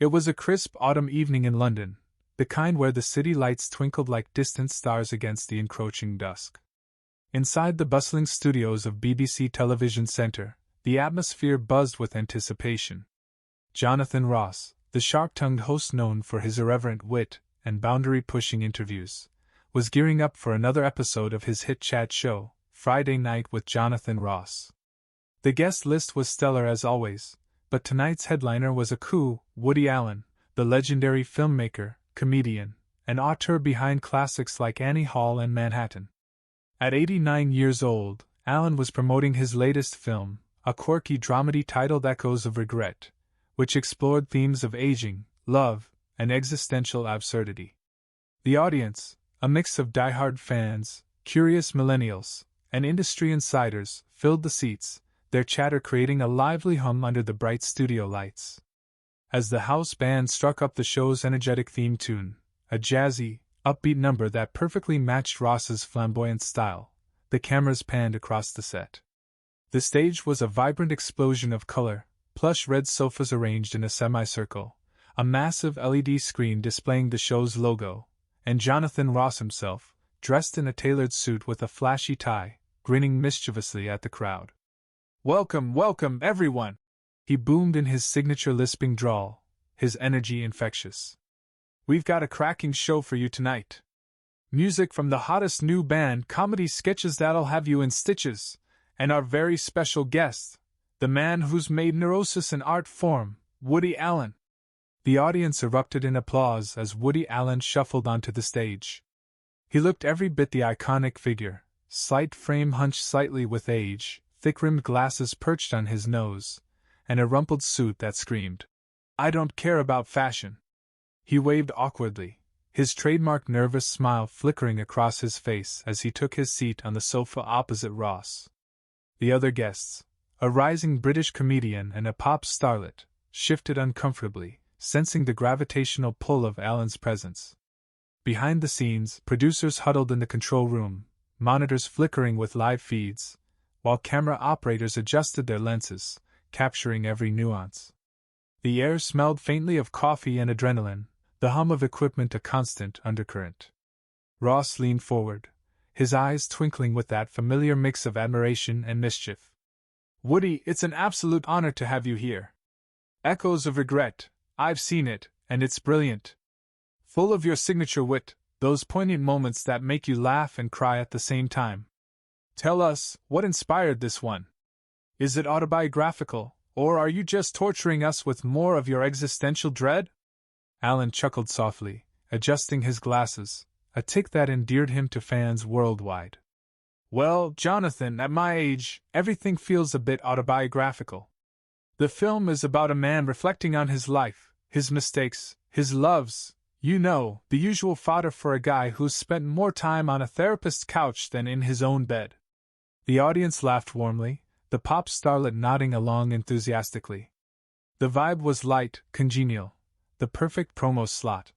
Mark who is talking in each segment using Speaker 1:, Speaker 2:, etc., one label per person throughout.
Speaker 1: It was a crisp autumn evening in London, the kind where the city lights twinkled like distant stars against the encroaching dusk. Inside the bustling studios of BBC Television Centre, the atmosphere buzzed with anticipation. Jonathan Ross, the sharp-tongued host known for his irreverent wit and boundary-pushing interviews, was gearing up for another episode of his hit chat show, Friday Night with Jonathan Ross. The guest list was stellar as always, but tonight's headliner was a coup: Woody Allen, the legendary filmmaker, comedian, and auteur behind classics like Annie Hall and Manhattan. At 89 years old, Allen was promoting his latest film, a quirky dramedy titled Echoes of Regret, which explored themes of aging, love, and existential absurdity. The audience, a mix of diehard fans, curious millennials, and industry insiders, filled the seats, their chatter creating a lively hum under the bright studio lights. As the house band struck up the show's energetic theme tune, a jazzy, upbeat number that perfectly matched Ross's flamboyant style, the cameras panned across the set. The stage was a vibrant explosion of color, plush red sofas arranged in a semicircle, a massive LED screen displaying the show's logo, and Jonathan Ross himself, dressed in a tailored suit with a flashy tie, grinning mischievously at the crowd. "Welcome, welcome, everyone!" he boomed in his signature lisping drawl, his energy infectious. "We've got a cracking show for you tonight. Music from the hottest new band, comedy sketches that'll have you in stitches, and our very special guest, the man who's made neurosis an art form, Woody Allen." The audience erupted in applause as Woody Allen shuffled onto the stage. He looked every bit the iconic figure, slight frame hunched slightly with age, thick-rimmed glasses perched on his nose, and a rumpled suit that screamed, "I don't care about fashion." He waved awkwardly, his trademark nervous smile flickering across his face as he took his seat on the sofa opposite Ross. The other guests, a rising British comedian and a pop starlet, shifted uncomfortably, sensing the gravitational pull of Allen's presence. Behind the scenes, producers huddled in the control room, monitors flickering with live feeds, while camera operators adjusted their lenses, capturing every nuance. The air smelled faintly of coffee and adrenaline, the hum of equipment a constant undercurrent. Ross leaned forward, his eyes twinkling with that familiar mix of admiration and mischief. "Woody, it's an absolute honor to have you here. Echoes of Regret, I've seen it, and it's brilliant. Full of your signature wit, those poignant moments that make you laugh and cry at the same time. Tell us, what inspired this one? Is it autobiographical, or are you just torturing us with more of your existential dread?" Allen chuckled softly, adjusting his glasses, a tic that endeared him to fans worldwide. "Well, Jonathan, at my age, everything feels a bit autobiographical. The film is about a man reflecting on his life, his mistakes, his loves, you know, the usual fodder for a guy who's spent more time on a therapist's couch than in his own bed." The audience laughed warmly, the pop starlet nodding along enthusiastically. The vibe was light, congenial, the perfect promo slot.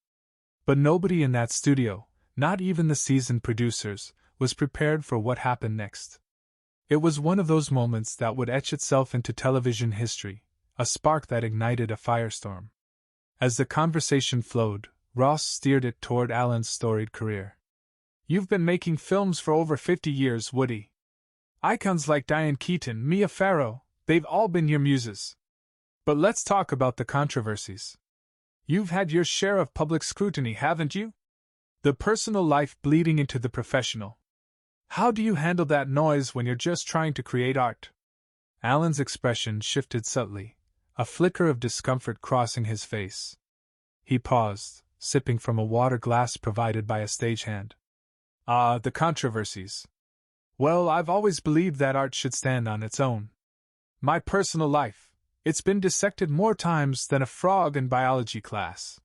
Speaker 1: But nobody in that studio, not even the seasoned producers, was prepared for what happened next. It was one of those moments that would etch itself into television history, a spark that ignited a firestorm. As the conversation flowed, Ross steered it toward Allen's storied career. "You've been making films for over 50 years, Woody. Icons like Diane Keaton, Mia Farrow, they've all been your muses. But let's talk about the controversies. You've had your share of public scrutiny, haven't you? The personal life bleeding into the professional. How do you handle that noise when you're just trying to create art?" Allen's expression shifted subtly, a flicker of discomfort crossing his face. He paused, sipping from a water glass provided by a stagehand. The controversies. Well, I've always believed that art should stand on its own. My personal life, it's been dissected more times than a frog in biology class.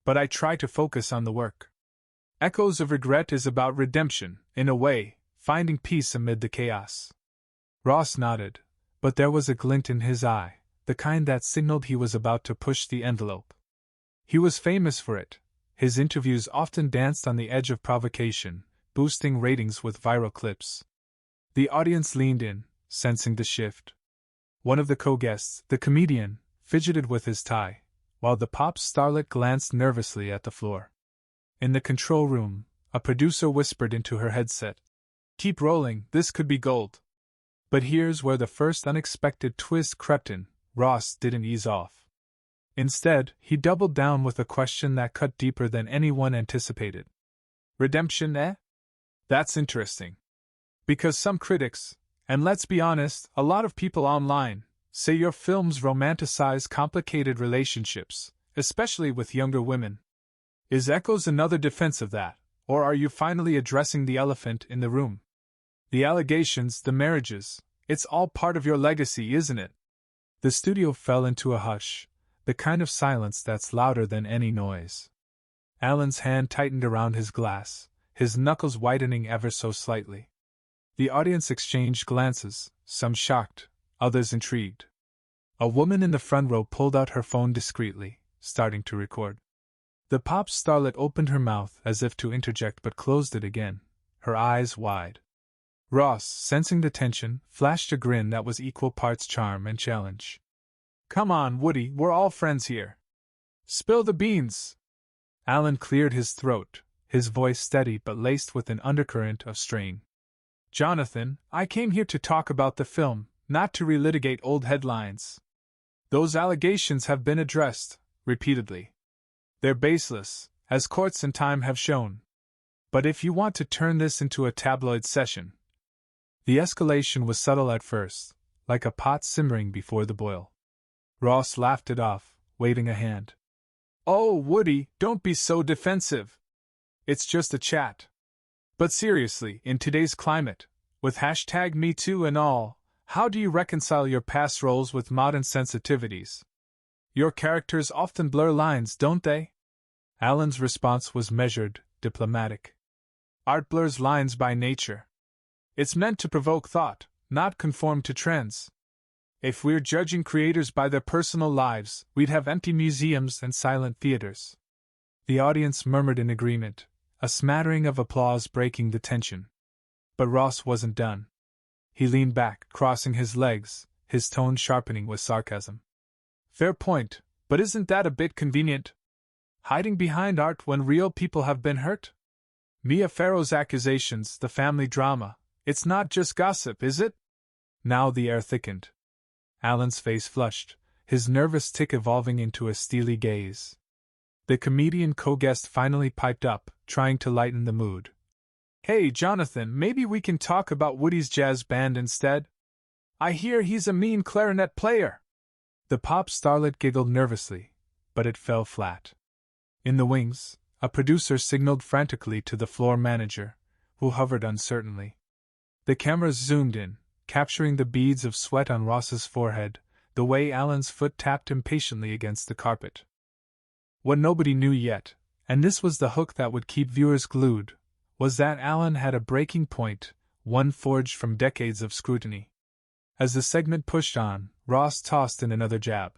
Speaker 1: But I try to focus on the work. Echoes of Regret is about redemption, in a way, finding peace amid the chaos. Ross nodded, but there was a glint in his eye, the kind that signaled he was about to push the envelope. He was famous for it. His interviews often danced on the edge of provocation, boosting ratings with viral clips. The audience leaned in, sensing the shift. One of the co-guests, the comedian, fidgeted with his tie, while the pop starlet glanced nervously at the floor. In the control room, a producer whispered into her headset, "Keep rolling, this could be gold." But here's where the first unexpected twist crept in. Ross didn't ease off. Instead, he doubled down with a question that cut deeper than anyone anticipated. "Redemption, eh? That's interesting. Because some critics, and let's be honest, a lot of people online, say your films romanticize complicated relationships, especially with younger women. Is Echoes another defense of that, or are you finally addressing the elephant in the room? The allegations, the marriages, it's all part of your legacy, isn't it?" The studio fell into a hush, the kind of silence that's louder than any noise. Alan's hand tightened around his glass, his knuckles whitening ever so slightly. The audience exchanged glances, some shocked, others intrigued. A woman in the front row pulled out her phone discreetly, starting to record. The pop starlet opened her mouth as if to interject but closed it again, her eyes wide. Ross, sensing the tension, flashed a grin that was equal parts charm and challenge. "Come on, Woody, we're all friends here. Spill the beans." Alan cleared his throat, his voice steady but laced with an undercurrent of strain. "Jonathan, I came here to talk about the film, not to relitigate old headlines. Those allegations have been addressed, repeatedly. They're baseless, as courts and time have shown. But if you want to turn this into a tabloid session..." The escalation was subtle at first, like a pot simmering before the boil. Ross laughed it off, waving a hand. "Oh, Woody, don't be so defensive. It's just a chat. But seriously, in today's climate, with hashtag #MeToo and all, how do you reconcile your past roles with modern sensitivities? Your characters often blur lines, don't they?" Alan's response was measured, diplomatic. "Art blurs lines by nature. It's meant to provoke thought, not conform to trends. If we're judging creators by their personal lives, we'd have empty museums and silent theaters." The audience murmured in agreement, a smattering of applause breaking the tension. But Ross wasn't done. He leaned back, crossing his legs, his tone sharpening with sarcasm. "Fair point, but isn't that a bit convenient? Hiding behind art when real people have been hurt? Mia Farrow's accusations, the family drama, it's not just gossip, is it?" Now the air thickened. Alan's face flushed, his nervous tick evolving into a steely gaze. The comedian co-guest finally piped up, trying to lighten the mood. "Hey, Jonathan, maybe we can talk about Woody's jazz band instead? I hear he's a mean clarinet player." The pop starlet giggled nervously, but it fell flat. In the wings, a producer signaled frantically to the floor manager, who hovered uncertainly. The cameras zoomed in, capturing the beads of sweat on Ross's forehead, the way Alan's foot tapped impatiently against the carpet. What nobody knew yet, and this was the hook that would keep viewers glued, was that Alan had a breaking point, one forged from decades of scrutiny. As the segment pushed on, Ross tossed in another jab.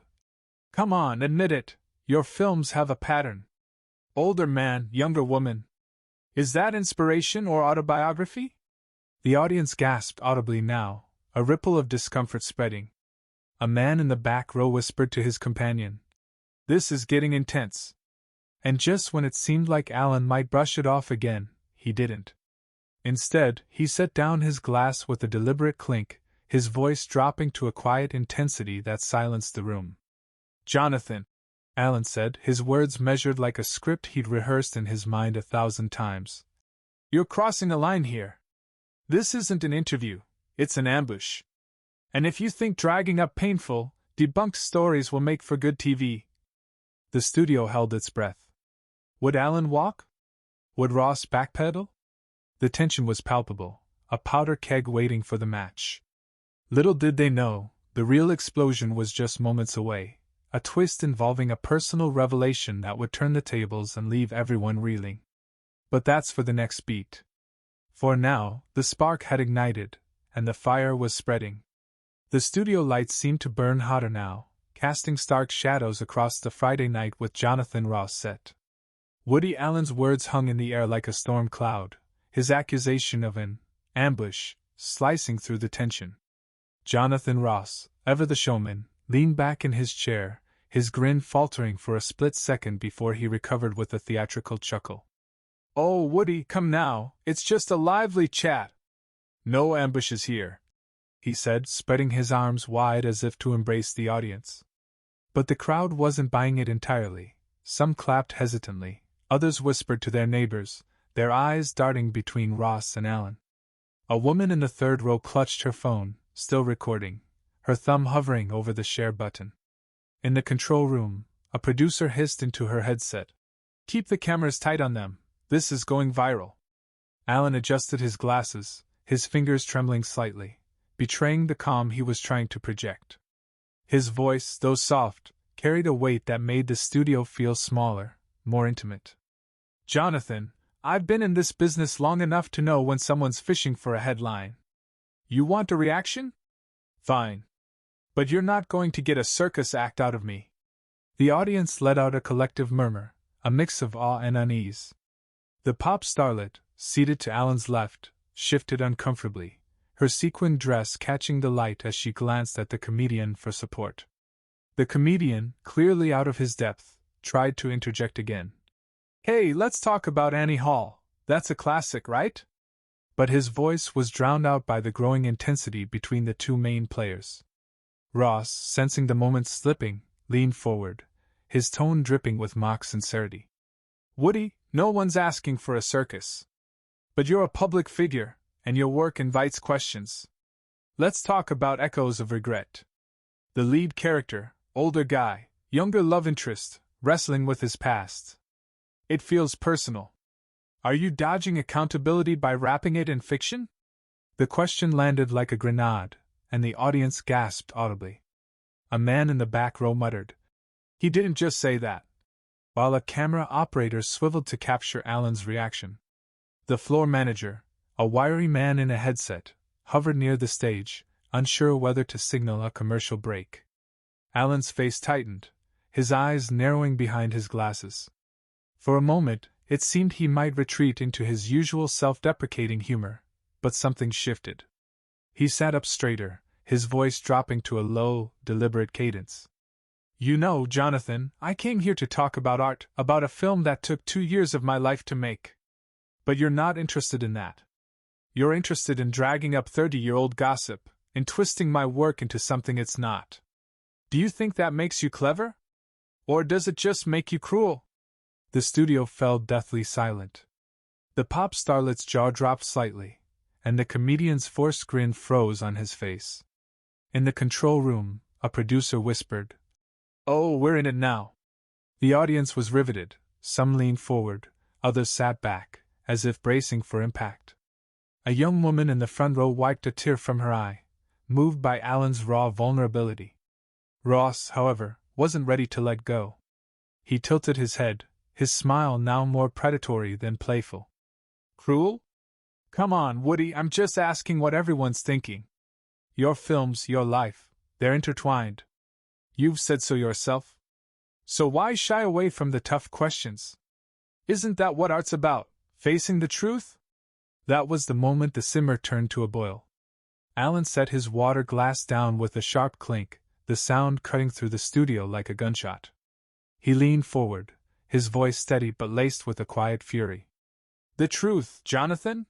Speaker 1: "Come on, admit it, your films have a pattern. Older man, younger woman. Is that inspiration or autobiography?" The audience gasped audibly now, a ripple of discomfort spreading. A man in the back row whispered to his companion, "This is getting intense." And just when it seemed like Alan might brush it off again, he didn't. Instead, he set down his glass with a deliberate clink, his voice dropping to a quiet intensity that silenced the room. "Jonathan," Alan said, his words measured like a script he'd rehearsed in his mind 1,000 times. "You're crossing a line here. This isn't an interview, it's an ambush. And if you think dragging up painful, debunked stories will make for good TV..." The studio held its breath. Would Alan walk? Would Ross backpedal? The tension was palpable, a powder keg waiting for the match. Little did they know, the real explosion was just moments away, a twist involving a personal revelation that would turn the tables and leave everyone reeling. But that's for the next beat. For now, the spark had ignited, and the fire was spreading. The studio lights seemed to burn hotter now, casting stark shadows across the Friday night with Jonathan Ross set. Woody Allen's words hung in the air like a storm cloud, his accusation of an ambush slicing through the tension. Jonathan Ross, ever the showman, leaned back in his chair, his grin faltering for a split second before he recovered with a theatrical chuckle. "Oh, Woody, come now, it's just a lively chat. No ambushes here," he said, spreading his arms wide as if to embrace the audience. But the crowd wasn't buying it entirely. Some clapped hesitantly, others whispered to their neighbors, their eyes darting between Ross and Alan. A woman in the third row clutched her phone, still recording, her thumb hovering over the share button. In the control room, a producer hissed into her headset, "Keep the cameras tight on them, this is going viral." Alan adjusted his glasses, his fingers trembling slightly, betraying the calm he was trying to project. His voice, though soft, carried a weight that made the studio feel smaller, more intimate. "Jonathan, I've been in this business long enough to know when someone's fishing for a headline. You want a reaction? Fine. But you're not going to get a circus act out of me." The audience let out a collective murmur, a mix of awe and unease. The pop starlet, seated to Alan's left, shifted uncomfortably, her sequined dress catching the light as she glanced at the comedian for support. The comedian, clearly out of his depth, tried to interject again. "Hey, let's talk about Annie Hall, that's a classic, right?" But his voice was drowned out by the growing intensity between the two main players. Ross, sensing the moment slipping, leaned forward, his tone dripping with mock sincerity. "Woody, no one's asking for a circus. But you're a public figure, and your work invites questions. Let's talk about echoes of regret. The lead character, older guy, younger love interest, wrestling with his past. It feels personal. Are you dodging accountability by wrapping it in fiction?" The question landed like a grenade, and the audience gasped audibly. A man in the back row muttered, "He didn't just say that," while a camera operator swiveled to capture Alan's reaction. The floor manager, a wiry man in a headset, hovered near the stage, unsure whether to signal a commercial break. Alan's face tightened, his eyes narrowing behind his glasses. For a moment, it seemed he might retreat into his usual self-deprecating humor, but something shifted. He sat up straighter, his voice dropping to a low, deliberate cadence. "You know, Jonathan, I came here to talk about art, about a film that took 2 years of my life to make. But you're not interested in that. You're interested in dragging up 30-year-old gossip, in twisting my work into something it's not. Do you think that makes you clever? Or does it just make you cruel?" The studio fell deathly silent. The pop starlet's jaw dropped slightly, and the comedian's forced grin froze on his face. In the control room, a producer whispered, "Oh, we're in it now." The audience was riveted, some leaned forward, others sat back, as if bracing for impact. A young woman in the front row wiped a tear from her eye, moved by Alan's raw vulnerability. Ross, however, wasn't ready to let go. He tilted his head, his smile now more predatory than playful. "Cruel? Come on, Woody, I'm just asking what everyone's thinking. Your films, your life, they're intertwined. You've said so yourself. So why shy away from the tough questions? Isn't that what art's about, facing the truth?" That was the moment the simmer turned to a boil. Alan set his water glass down with a sharp clink, the sound cutting through the studio like a gunshot. He leaned forward, his voice steady but laced with a quiet fury. "The truth, Jonathan?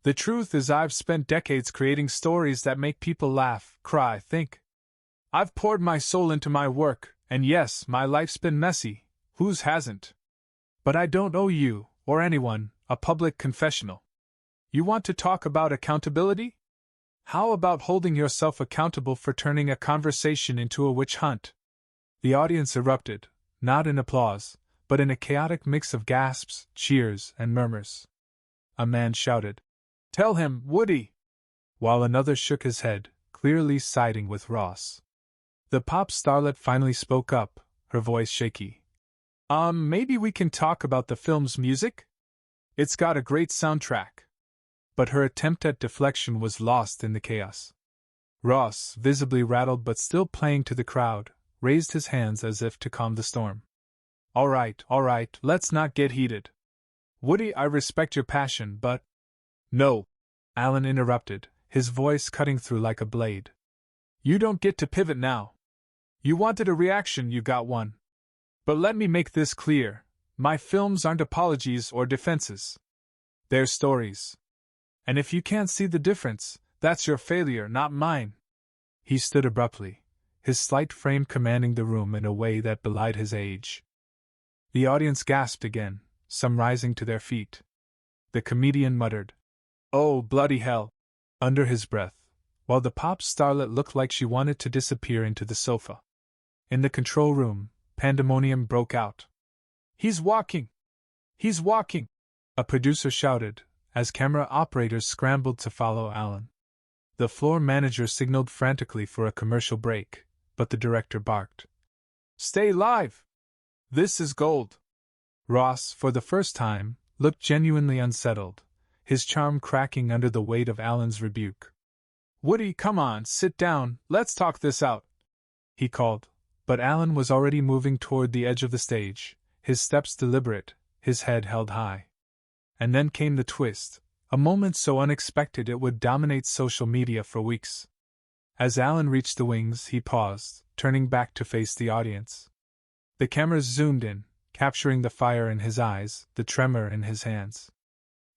Speaker 1: The truth is I've spent decades creating stories that make people laugh, cry, think. I've poured my soul into my work, and yes, my life's been messy, whose hasn't? But I don't owe you, or anyone, a public confessional. You want to talk about accountability? How about holding yourself accountable for turning a conversation into a witch hunt?" The audience erupted, not in applause, but in a chaotic mix of gasps, cheers, and murmurs. A man shouted, "Tell him, Woody!" while another shook his head, clearly siding with Ross. The pop starlet finally spoke up, her voice shaky. Maybe we can talk about the film's music? It's got a great soundtrack." But her attempt at deflection was lost in the chaos. Ross, visibly rattled but still playing to the crowd, raised his hands as if to calm the storm. All right, let's not get heated. Woody, I respect your passion, but—" "No," Alan interrupted, his voice cutting through like a blade. "You don't get to pivot now. You wanted a reaction, you got one. But let me make this clear. My films aren't apologies or defenses. They're stories. And if you can't see the difference, that's your failure, not mine. He stood abruptly, his slight frame commanding the room in a way that belied his age. The audience gasped again, some rising to their feet. The comedian muttered, "Oh, bloody hell," under his breath, while the pop starlet looked like she wanted to disappear into the sofa. In the control room, pandemonium broke out. "He's walking! He's walking!" a producer shouted, as camera operators scrambled to follow Alan. The floor manager signaled frantically for a commercial break, but the director barked, "Stay live! This is gold!" Ross, for the first time, looked genuinely unsettled, his charm cracking under the weight of Alan's rebuke. "Woody, come on, sit down, let's talk this out," he called, but Alan was already moving toward the edge of the stage, his steps deliberate, his head held high. And then came the twist, a moment so unexpected it would dominate social media for weeks. As Alan reached the wings, he paused, turning back to face the audience. The cameras zoomed in, capturing the fire in his eyes, the tremor in his hands.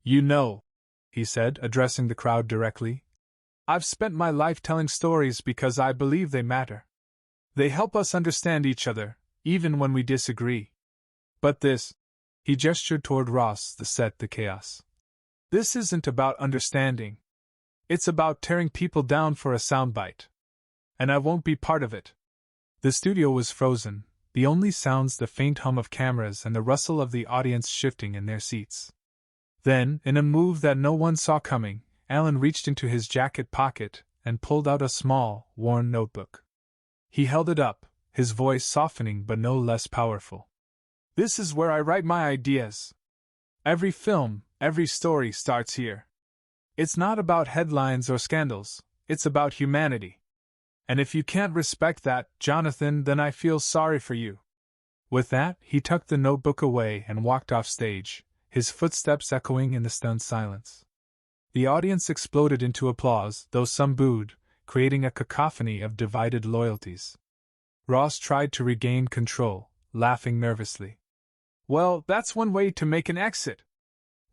Speaker 1: "You know," he said, addressing the crowd directly, "I've spent my life telling stories because I believe they matter. They help us understand each other, even when we disagree. But this," he gestured toward Ross, the set, the chaos. "This isn't about understanding. It's about tearing people down for a soundbite. And I won't be part of it." The studio was frozen, the only sounds the faint hum of cameras and the rustle of the audience shifting in their seats. Then, in a move that no one saw coming, Alan reached into his jacket pocket and pulled out a small, worn notebook. He held it up, his voice softening but no less powerful. "This is where I write my ideas. Every film, every story starts here. It's not about headlines or scandals, it's about humanity. And if you can't respect that, Jonathan, then I feel sorry for you." With that, he tucked the notebook away and walked off stage, his footsteps echoing in the stunned silence. The audience exploded into applause, though some booed, creating a cacophony of divided loyalties. Ross tried to regain control, laughing nervously. "Well, that's one way to make an exit.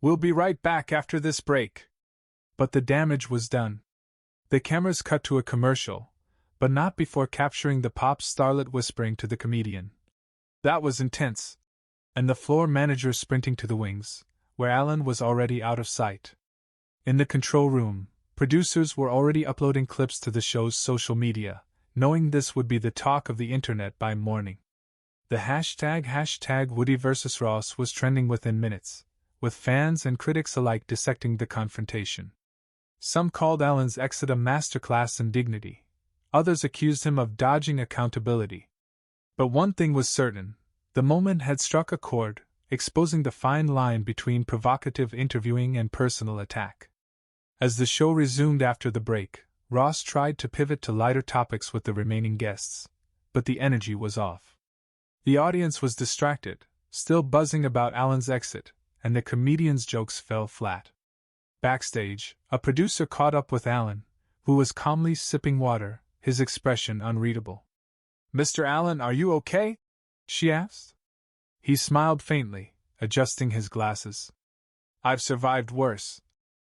Speaker 1: We'll be right back after this break." But the damage was done. The cameras cut to a commercial, but not before capturing the pop starlet whispering to the comedian. "That was intense," and the floor manager sprinting to the wings, where Alan was already out of sight. In the control room, producers were already uploading clips to the show's social media, knowing this would be the talk of the internet by morning. The hashtag Woody vs. Ross was trending within minutes, with fans and critics alike dissecting the confrontation. Some called Alan's exit a masterclass in dignity. Others accused him of dodging accountability. But one thing was certain, the moment had struck a chord, exposing the fine line between provocative interviewing and personal attack. As the show resumed after the break, Ross tried to pivot to lighter topics with the remaining guests, but the energy was off. The audience was distracted, still buzzing about Alan's exit, and the comedian's jokes fell flat. Backstage, a producer caught up with Alan, who was calmly sipping water, his expression unreadable. "Mr. Allen, are you okay?" she asked. He smiled faintly, adjusting his glasses. "I've survived worse,"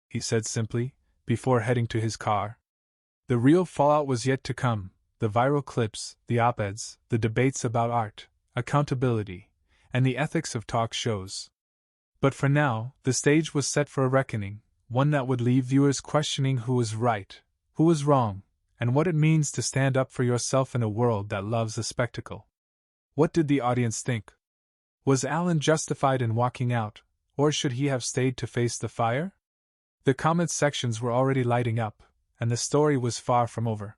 Speaker 1: he said simply, before heading to his car. The real fallout was yet to come, the viral clips, the op-eds, the debates about art, accountability, and the ethics of talk shows. But for now, the stage was set for a reckoning, one that would leave viewers questioning who was right, who was wrong, and what it means to stand up for yourself in a world that loves a spectacle. What did the audience think? Was Alan justified in walking out, or should he have stayed to face the fire? The comment sections were already lighting up, and the story was far from over.